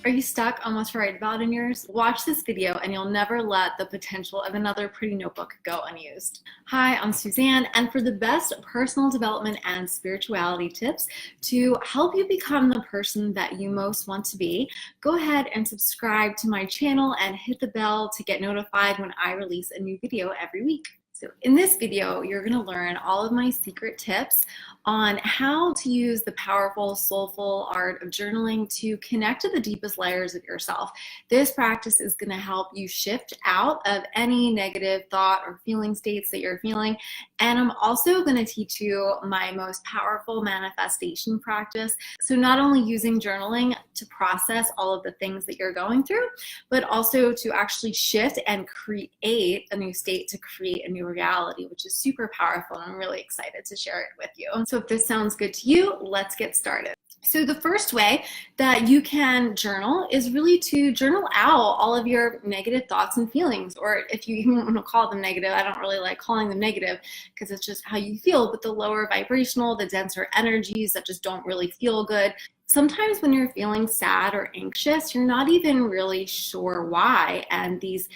Are you stuck on what to write about in yours? Watch this video and you'll never let the potential of another pretty notebook go unused. Hi, I'm Suzanne, and for the best personal development and spirituality tips to help you become the person that you most want to be, go ahead and subscribe to my channel and hit the bell to get notified when I release a new video every week. So in this video, you're going to learn all of my secret tips on how to use the powerful, soulful art of journaling to connect to the deepest layers of yourself. This practice is going to help you shift out of any negative thought or feeling states that you're feeling. And I'm also going to teach you my most powerful manifestation practice. So not only using journaling to process all of the things that you're going through, but also to actually shift and create a new state, to create a new reality, which is super powerful, and I'm really excited to share it with you. So if this sounds good to you, let's get started. So the first way that you can journal is really to journal out all of your negative thoughts and feelings, or if you even want to call them negative. I don't really like calling them negative because it's just how you feel, but the lower vibrational, the denser energies that just don't really feel good. Sometimes when you're feeling sad or anxious, you're not even really sure why, and these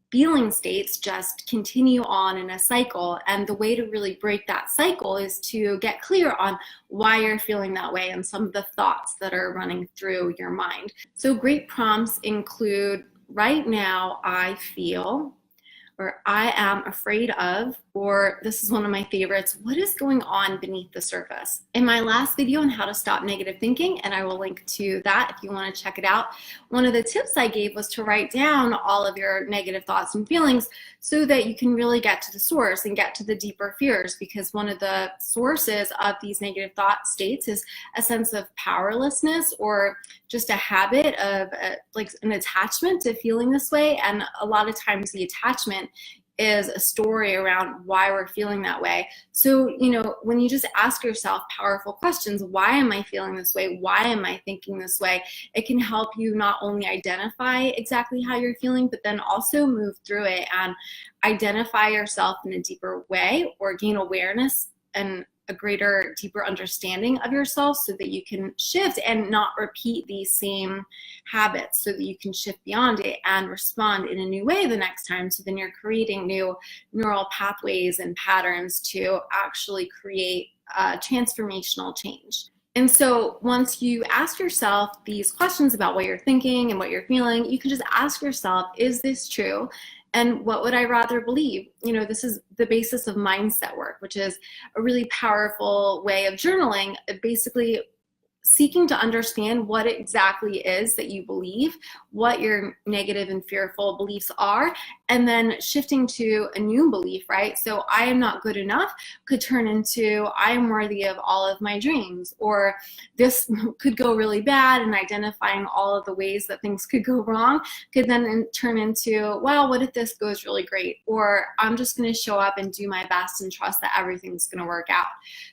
feeling states just continue on in a cycle. And the way to really break that cycle is to get clear on why you're feeling that way and some of the thoughts that are running through your mind. So great prompts include, right now I feel, or I am afraid of, or this is one of my favorites, what is going on beneath the surface? In my last video on how to stop negative thinking, and I will link to that if you want to check it out, one of the tips I gave was to write down all of your negative thoughts and feelings so that you can really get to the source and get to the deeper fears, because one of the sources of these negative thought states is a sense of powerlessness, or just a habit of like an attachment to feeling this way. And a lot of times the attachment is a story around why we're feeling that way. So, when you just ask yourself powerful questions, why am I feeling this way? Why am I thinking this way? It can help you not only identify exactly how you're feeling, but then also move through it and identify yourself in a deeper way, or gain awareness and a greater, deeper understanding of yourself, so that you can shift and not repeat these same habits, so that you can shift beyond it and respond in a new way the next time. So then you're creating new neural pathways and patterns to actually create transformational change. And so once you ask yourself these questions about what you're thinking and what you're feeling, you can just ask yourself, is this true? And what would I rather believe? This is the basis of mindset work, which is a really powerful way of journaling, basically seeking to understand what it exactly is that you believe, what your negative and fearful beliefs are, and then shifting to a new belief, right? So I am not good enough could turn into I am worthy of all of my dreams, or this could go really bad, and identifying all of the ways that things could go wrong could then turn into, well, what if this goes really great? Or I'm just going to show up and do my best and trust that everything's going to work out.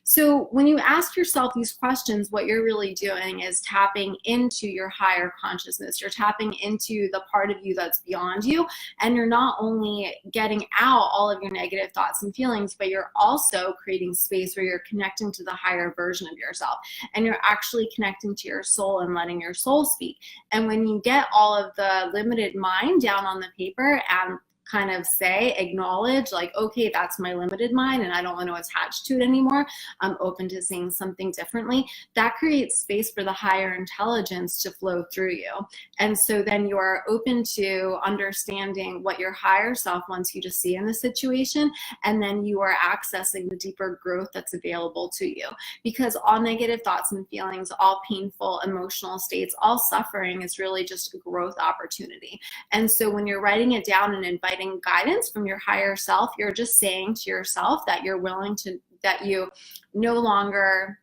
So when you ask yourself these questions, what you're really doing is tapping into your higher consciousness. You're tapping into the part of you that's beyond you, and you're not only getting out all of your negative thoughts and feelings, but you're also creating space where you're connecting to the higher version of yourself, and you're actually connecting to your soul and letting your soul speak. And when you get all of the limited mind down on the paper and kind of acknowledge, like, okay, that's my limited mind and I don't want to attach to it anymore, I'm open to seeing something differently, that creates space for the higher intelligence to flow through you. And so then you are open to understanding what your higher self wants you to see in the situation, and then you are accessing the deeper growth that's available to you. Because all negative thoughts and feelings, all painful emotional states, all suffering is really just a growth opportunity. And so when you're writing it down and inviting guidance from your higher self, you're just saying to yourself that you're willing to, that you're no longer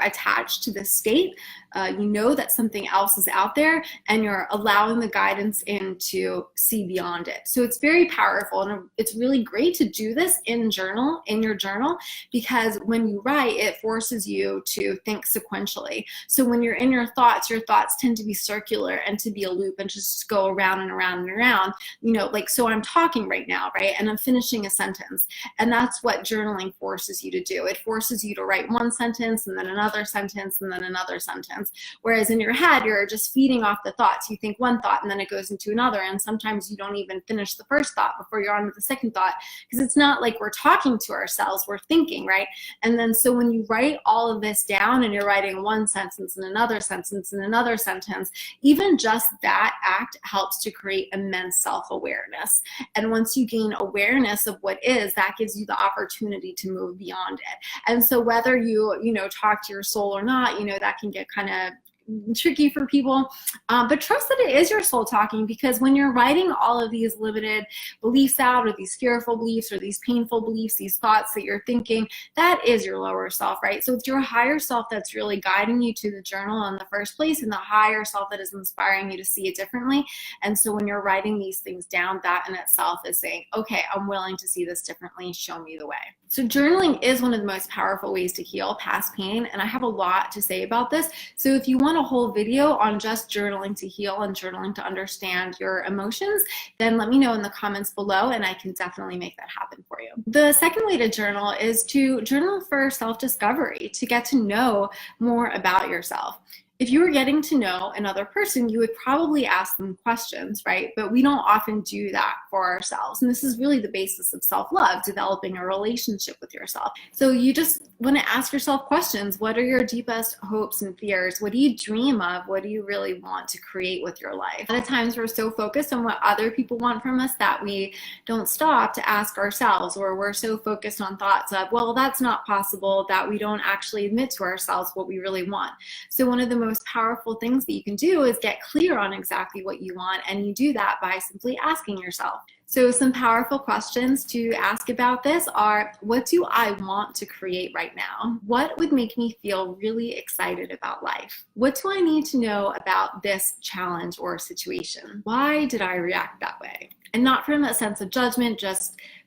attached to this state. You know that something else is out there, and you're allowing the guidance in to see beyond it. So it's very powerful, and it's really great to do this in your journal, because when you write, it forces you to think sequentially. So when you're in your thoughts tend to be circular and to be a loop and just go around and around and around. Like, so I'm talking right now, right? And I'm finishing a sentence. And that's what journaling forces you to do. It forces you to write one sentence sentence and then another sentence and then another sentence. Whereas in your head, you're just feeding off the thoughts. You think one thought and then it goes into another. And sometimes you don't even finish the first thought before you're on with the second thought, because it's not like we're talking to ourselves, we're thinking, right? And then so when you write all of this down and you're writing one sentence and another sentence and another sentence, even just that act helps to create immense self-awareness. And once you gain awareness of what is, that gives you the opportunity to move beyond it. And so whether you talk to your soul or not, that can get kind of tricky for people, but trust that it is your soul talking, because when you're writing all of these limited beliefs out, or these fearful beliefs, or these painful beliefs, these thoughts that you're thinking, that is your lower self, right? So it's your higher self that's really guiding you to the journal in the first place, and the higher self that is inspiring you to see it differently. And so when you're writing these things down, that in itself is saying, okay, I'm willing to see this differently, show me the way. So journaling is one of the most powerful ways to heal past pain, and I have a lot to say about this. So if you want a whole video on just journaling to heal and journaling to understand your emotions, then let me know in the comments below and I can definitely make that happen for you. The second way to journal is to journal for self-discovery, to get to know more about yourself. If you were getting to know another person, you would probably ask them questions, right? But we don't often do that for ourselves. And this is really the basis of self-love, developing a relationship with yourself. So you just want to ask yourself questions. What are your deepest hopes and fears? What do you dream of? What do you really want to create with your life? A lot of times we're so focused on what other people want from us that we don't stop to ask ourselves, or we're so focused on thoughts of, well, that's not possible, that we don't actually admit to ourselves what we really want. So one of the most powerful things that you can do is get clear on exactly what you want, and you do that by simply asking yourself. So some powerful questions to ask about this are, what do I want to create right now? What would make me feel really excited about life? What do I need to know about this challenge or situation? Why did I react that way? And not from a sense of judgment,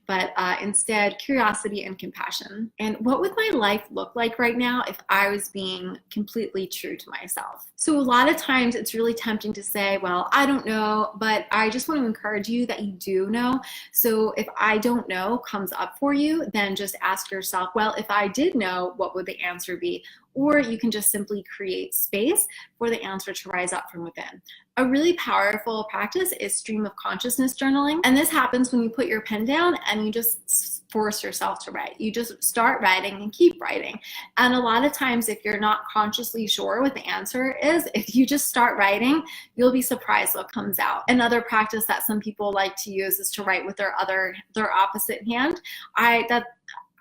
but instead curiosity and compassion. And what would my life look like right now if I was being completely true to myself? So a lot of times it's really tempting to say, well, I don't know, but I just want to encourage you that you do know. So if I don't know comes up for you, then just ask yourself, well, if I did know, what would the answer be? Or you can just simply create space for the answer to rise up from within. A really powerful practice is stream of consciousness journaling. And this happens when you put your pen down and you just force yourself to write. You just start writing and keep writing. And a lot of times, if you're not consciously sure what the answer is, if you just start writing, you'll be surprised what comes out. Another practice that some people like to use is to write with their opposite hand.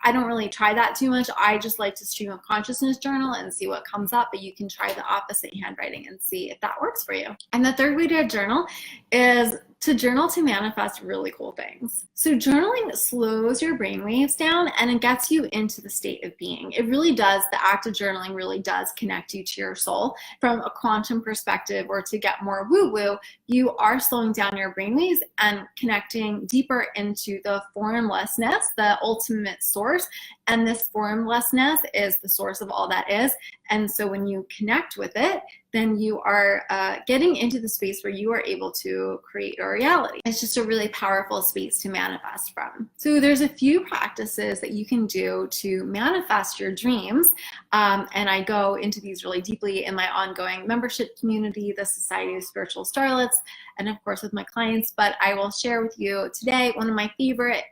I don't really try that too much. I just like to stream of consciousness journal and see what comes up, but you can try the opposite handwriting and see if that works for you. And the third way to journal is to journal to manifest really cool things. So journaling slows your brain waves down and it gets you into the state of being. It really does. The act of journaling really does connect you to your soul. From a quantum perspective, or to get more woo-woo, you are slowing down your brain waves and connecting deeper into the formlessness, the ultimate source. And this formlessness is the source of all that is. And so when you connect with it, then you are getting into the space where you are able to create your reality. It's just a really powerful space to manifest from. So there's a few practices that you can do to manifest your dreams. And I go into these really deeply in my ongoing membership community, the Society of Spiritual Starlets, and of course with my clients. But I will share with you today one of my favorite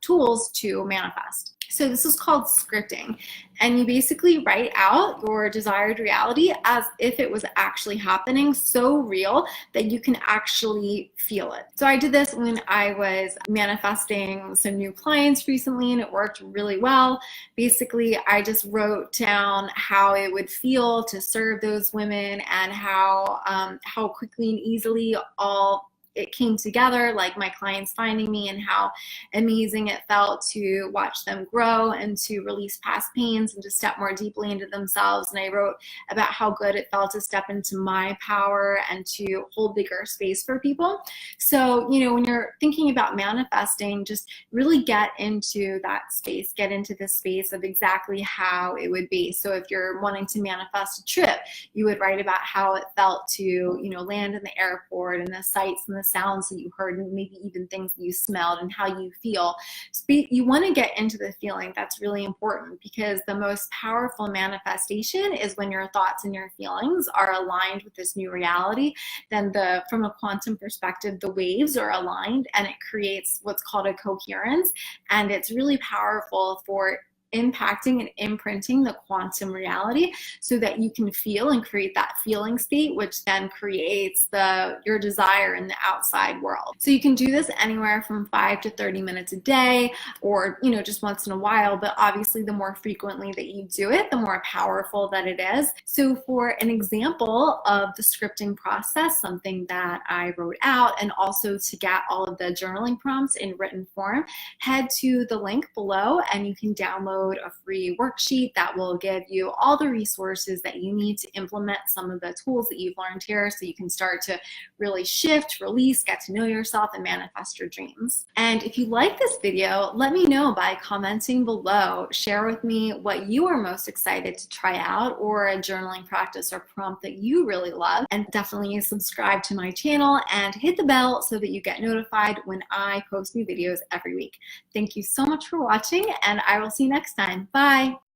tools to manifest. So this is called scripting, and you basically write out your desired reality as if it was actually happening, so real that you can actually feel it. So I did this when I was manifesting some new clients recently, and it worked really well. Basically, I just wrote down how it would feel to serve those women, and how quickly and easily it came together, like my clients finding me, and how amazing it felt to watch them grow and to release past pains and to step more deeply into themselves. And I wrote about how good it felt to step into my power and to hold bigger space for people. So, when you're thinking about manifesting, just really get into that space, get into the space of exactly how it would be. So if you're wanting to manifest a trip, you would write about how it felt to, land in the airport and the sights and the sounds that you heard, and maybe even things that you smelled and how you feel. You want to get into the feeling. That's really important, because the most powerful manifestation is when your thoughts and your feelings are aligned with this new reality. Then from a quantum perspective, the waves are aligned and it creates what's called a coherence. And it's really powerful for impacting and imprinting the quantum reality so that you can feel and create that feeling state, which then creates your desire in the outside world. So you can do this anywhere from 5 to 30 minutes a day, or just once in a while, but obviously the more frequently that you do it, the more powerful that it is. So for an example of the scripting process, something that I wrote out, and also to get all of the journaling prompts in written form, head to the link below and you can download a free worksheet that will give you all the resources that you need to implement some of the tools that you've learned here, so you can start to really shift, release, get to know yourself, and manifest your dreams. And if you like this video, let me know by commenting below. Share with me what you are most excited to try out, or a journaling practice or prompt that you really love. And definitely subscribe to my channel and hit the bell so that you get notified when I post new videos every week. Thank you so much for watching, and I will see you next time. Bye.